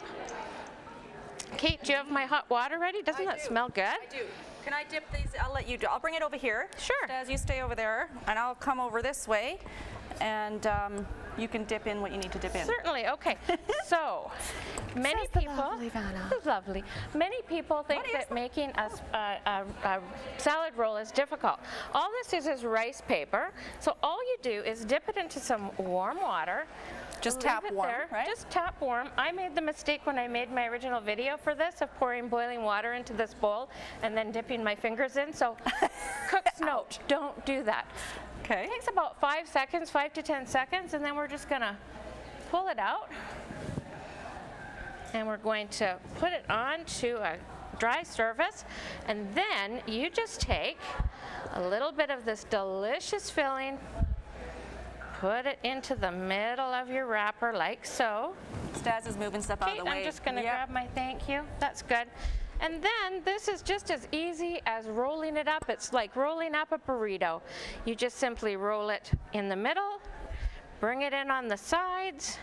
Kate, do you have my hot water ready? Doesn't that smell good? I do. Can I dip these? I'll let you do. I'll bring it over here. Sure. As you stay over there, and I'll come over this way, and you can dip in what you need to dip in. Certainly. Okay. So many people, lovely. Many people think that making a salad roll is difficult. All this is rice paper. So all you do is dip it into some warm water. Just tap warm, right? Just tap warm. I made the mistake when I made my original video for this of pouring boiling water into this bowl and then dipping my fingers in. So cook's note, don't do that. Okay. It takes about 5 seconds, 5 to 10 seconds, and then we're just gonna pull it out. And we're going to put it onto a dry surface. And then you just take a little bit of this delicious filling, put it into the middle of your wrapper like so. Stas is moving stuff out of the way. I'm just going to grab my thank you. That's good. And then this is just as easy as rolling it up. It's like rolling up a burrito. You just simply roll it in the middle, bring it in on the sides,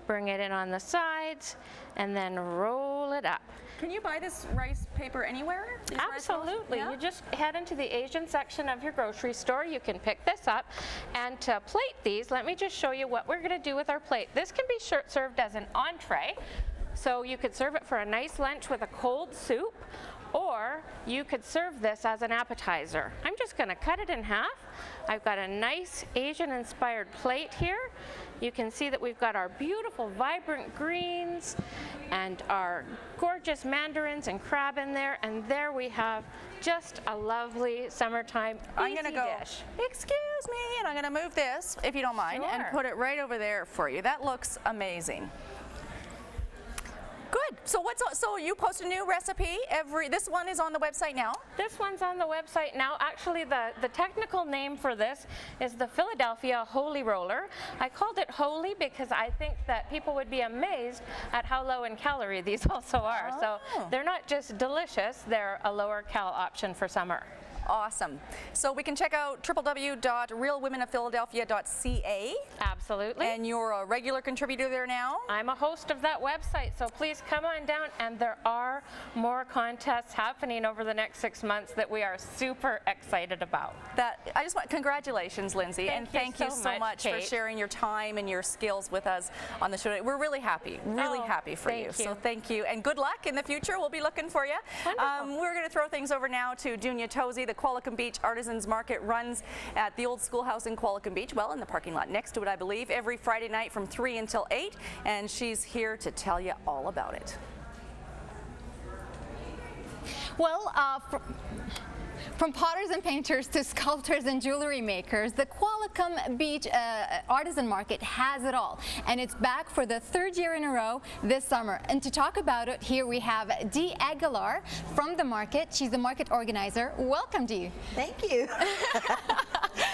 bring it in on the sides, and then roll it up. Can you buy this rice paper anywhere? Absolutely. Yeah? You just head into the Asian section of your grocery store. You can pick this up. And to plate these, let me just show you what we're going to do with our plate. This can be served as an entree. So you could serve it for a nice lunch with a cold soup, or you could serve this as an appetizer. I'm just going to cut it in half. I've got a nice Asian-inspired plate here. You can see that we've got our beautiful vibrant greens and our gorgeous mandarins and crab in there, and there we have just a lovely summertime I'm going to go, dish. Excuse me, and I'm going to move this, if you don't mind, and put it right over there for you. That looks amazing. Good. So you post a new recipe this one is on the website now? This one's on the website now. Actually, the technical name for this is the Philadelphia Holy Roller. I called it Holy because I think that people would be amazed at how low in calorie these also are. So they're not just delicious, they're a lower cal option for summer. Awesome. So we can check out www.realwomenoffphiladelphia.ca. Absolutely. And you're a regular contributor there now? I'm a host of that website, so please come on down. And there are more contests happening over the next 6 months that we are super excited about. I just want congratulations, Lyndsay, and thank you so much for Kate. sharing your time and your skills with us on the show. We're really happy for you. So thank you, and good luck in the future. We'll be looking for you. We're going to throw things over now to Dunia Tozy. The QUALICUM Beach Artisans Market runs at the old schoolhouse in QUALICUM Beach, well, in the parking lot next to it, I believe, every Friday night from 3 until 8, and she's here to tell you all about it. Well, from potters and painters to sculptors and jewelry makers, the QUALICUM Beach Artisan Market has it all. And it's back for the 3rd year in a row this summer. And to talk about it, here we have Dee Aguilar from the market. She's the market organizer. Welcome, Dee. Thank you.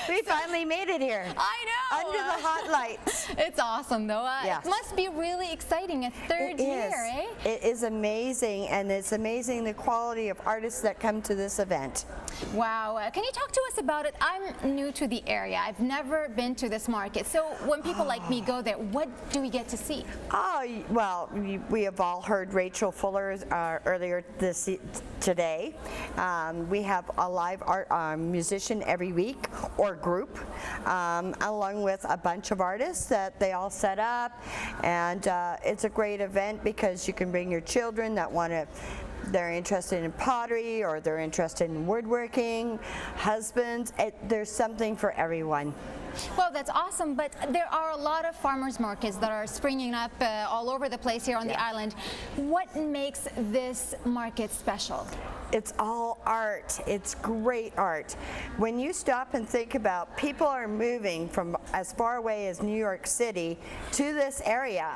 We finally made it here. I know. Under the hot lights. It's awesome, though. Yes. It must be really exciting, a 3rd year, eh? It is amazing, and it's amazing the quality of artists that come to this event. Wow. Can you talk to us about it? I'm new to the area. I've never been to this market. So when people like me go there, what do we get to see? Oh, well, we have all heard Rachel Fuller earlier today. We have a live art musician every week or group, along with a bunch of artists that they all set up. And it's a great event because you can bring your children that they're interested in pottery or they're interested in woodworking, husbands. There's something for everyone. Well, that's awesome, but there are a lot of farmers markets that are springing up all over the place here on the island. What makes this market special? It's all art. It's great art. When you stop and think about people are moving from as far away as New York City to this area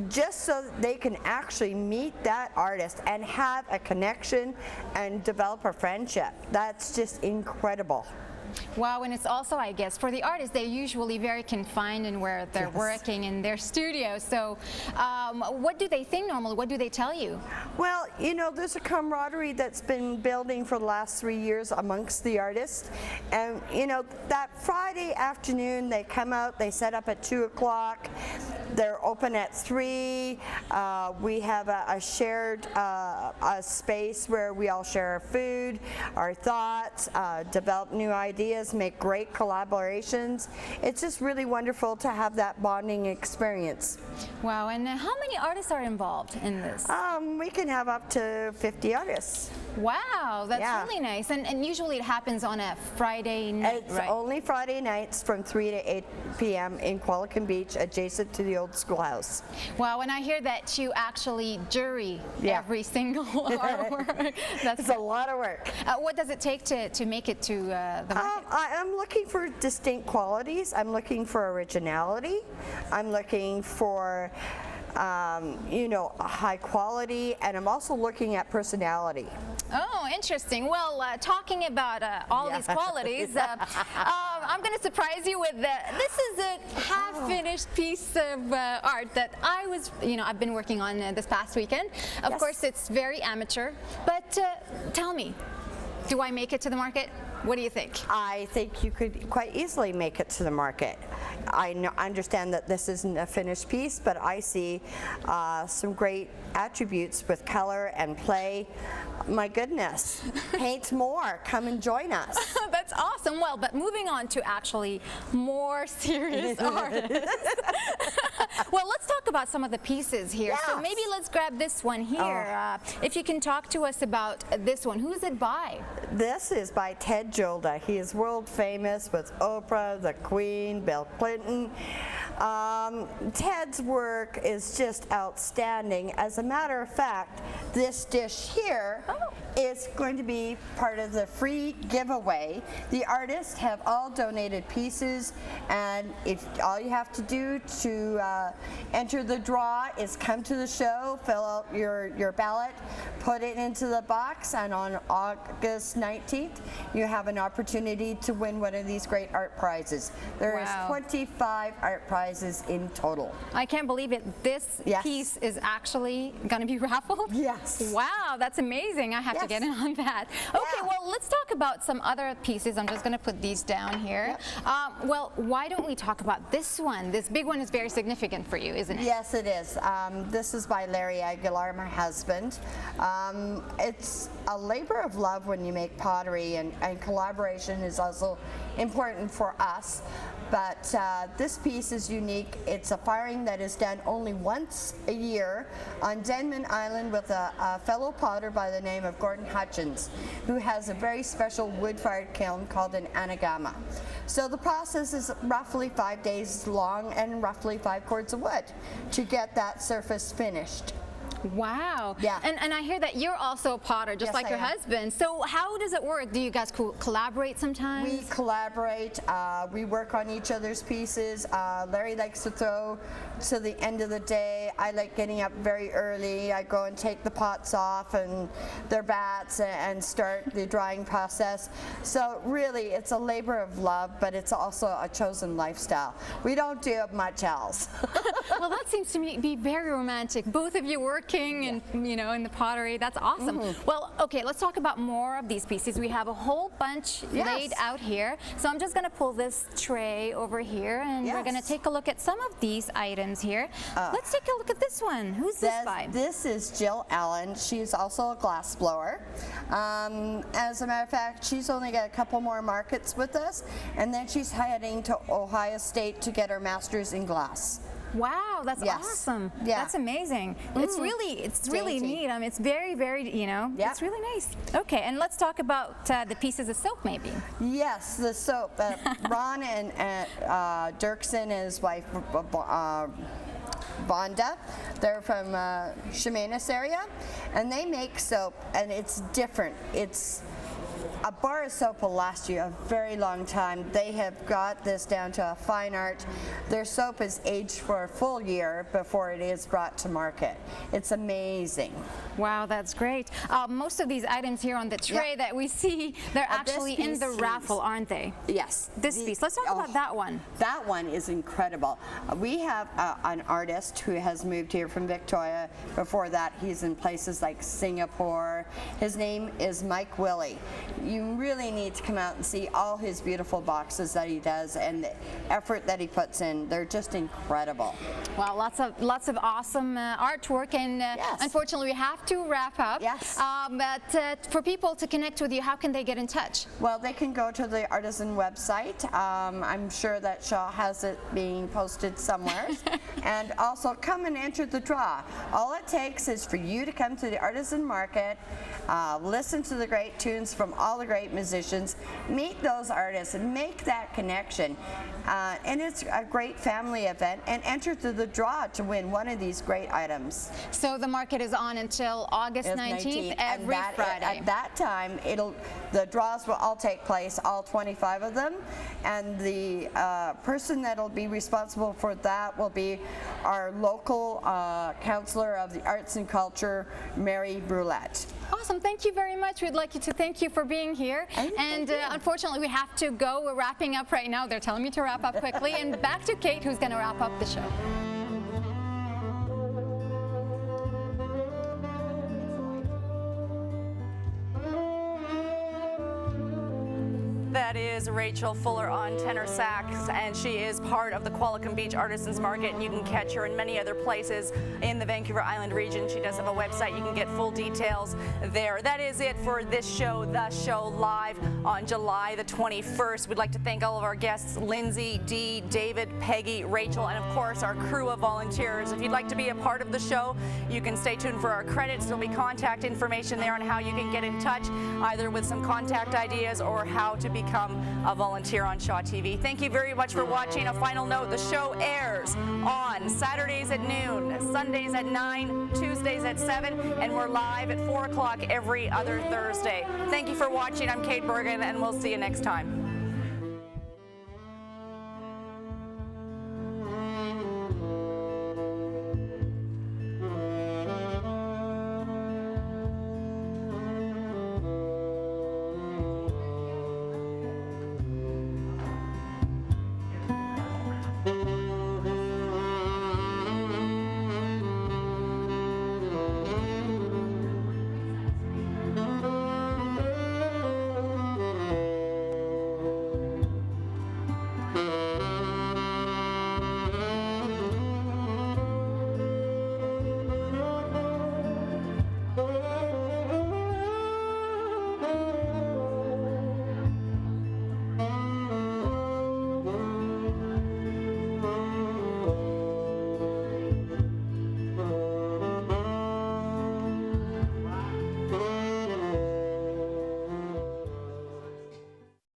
just so they can actually meet that artist and have a connection and develop a friendship. That's just incredible. Wow, and it's also, I guess, for the artists, they're usually very confined in where they're working in their studio. So what do they think normally? What do they tell you? Well, you know, there's a camaraderie that's been building for the last 3 years amongst the artists. And, you know, that Friday afternoon, they come out, they set up at 2 o'clock. They're open at 3. We have a shared space where we all share our food, our thoughts, develop new ideas, make great collaborations. It's just really wonderful to have that bonding experience. Wow, and how many artists are involved in this? We can have up to 50 artists. Wow, that's really nice. And usually it happens on a Friday night, It's only Friday nights from 3 to 8 p.m. in QUALICUM Beach, adjacent to the old schoolhouse. Wow, and I hear that you actually jury every single artwork. It's a lot of work. What does it take to make it to the market? I'm looking for distinct qualities. I'm looking for originality. I'm looking for you know, high quality, and I'm also looking at personality. Oh, interesting. Well, talking about all these qualities, I'm going to surprise you with this is a half-finished piece of art that I've been working on this past weekend. Of course, it's very amateur, but tell me, do I make it to the market? What do you think? I think you could quite easily make it to the market. I understand that this isn't a finished piece, but I see some great attributes with color and play. My goodness, paint more, come and join us. That's awesome. Well, but moving on to actually more serious art. Well, let's talk about some of the pieces here. So maybe let's grab this one here. If you can talk to us about this one. Who's it by? This is by Ted Jolda. He is world famous with Oprah, the Queen, Bill Clinton. Ted's work is just outstanding. As a matter of fact, this dish here is going to be part of the free giveaway. The artists have all donated pieces, and all you have to do to enter the draw is come to the show, fill out your ballot, put it into the box, and on August 19th, you have an opportunity to win one of these great art prizes. There is 25 art prizes in total. I can't believe it. This piece is actually going to be raffled? Yeah. Wow, that's amazing. I have to get in on that. Okay, well, let's talk about some other pieces. I'm just going to put these down here. Well, why don't we talk about this one? This big one is very significant for you, isn't it? Yes, it is. This is by Dee Aguilar, my husband. It's a labor of love when you make pottery, and collaboration is also important for us. But this piece is unique. It's a firing that is done only once a year on Denman Island with a fellow potter by the name of Gordon Hutchins, who has a very special wood-fired kiln called an anagama. So the process is roughly 5 days long and roughly 5 cords of wood to get that surface finished. Wow. Yeah. And I hear that you're also a potter, just like your husband. So how does it work? Do you guys collaborate sometimes? We collaborate. We work on each other's pieces. Larry likes to throw to the end of the day. I like getting up very early. I go and take the pots off and their bats and start the drying process. So really, it's a labor of love, but it's also a chosen lifestyle. We don't do much else. Well, that seems to me be very romantic. Both of you working and, you know, in the pottery. That's awesome. Well, okay, let's talk about more of these pieces. We have a whole bunch laid out here. So I'm just going to pull this tray over here, and we're going to take a look at some of these items here. Let's take a look at this one. Who's this by? This is Jill Allen. She's also a glass blower. As a matter of fact, she's only got a couple more markets with us, and then she's heading to Ohio State to get her master's in glass. Wow, that's awesome. Yeah. That's amazing. It's really neat. I mean, it's very, very, you know, it's really nice. Okay, and let's talk about the pieces of soap, maybe. Yes, the soap. Ron and Dirksen and his wife, Vonda. They're from Chemainus area, and they make soap, and it's different. It's a bar of soap will last you a very long time. They have got this down to a fine art. Their soap is aged for a full year before it is brought to market. It's amazing. Wow, that's great. Most of these items here on the tray that we see, they're actually in the raffle, aren't they? Yes. This piece. Let's talk about that one. That one is incredible. We have an artist who has moved here from Victoria. Before that, he's in places like Singapore. His name is Mike Willie. You really need to come out and see all his beautiful boxes that he does and the effort that he puts in. They're just incredible. Wow, lots of awesome artwork, and unfortunately we have to wrap up. Yes. But for people to connect with you, how can they get in touch? Well, they can go to the Artisan website. I'm sure that Shaw has it being posted somewhere. And also come and enter the draw. All it takes is for you to come to the Artisan Market, listen to the great tunes from all the great musicians, meet those artists and make that connection. And it's a great family event, and enter through the draw to win one of these great items. So the market is on until August 19th, every Friday. At that time, the draws will all take place, all 25 of them, and the person that'll be responsible for that will be our local counselor of the arts and culture, Mary Brulette. Awesome, thank you very much. We'd like to thank you for being here. And unfortunately, we have to go. We're wrapping up right now. They're telling me to wrap up quickly. And back to Kait, who's going to wrap up the show. That is Rachel Fuller on tenor sax, and she is part of the QUALICUM Beach Artisans Market, and you can catch her in many other places in the Vancouver Island region. She does have a website. You can get full details there. That is it for this show, The Show, live on July the 21st. We'd like to thank all of our guests, Lyndsay, Dee, David, Peggy, Rachel, and of course our crew of volunteers. If you'd like to be a part of the show, you can stay tuned for our credits. There'll be contact information there on how you can get in touch, either with some contact ideas or how to become a volunteer on Shaw TV. Thank you very much for watching. A final note, the show airs on Saturdays at noon, Sundays at 9, Tuesdays at 7, and we're live at 4 o'clock every other Thursday. Thank you for watching. I'm Kait Burgan, and we'll see you next time.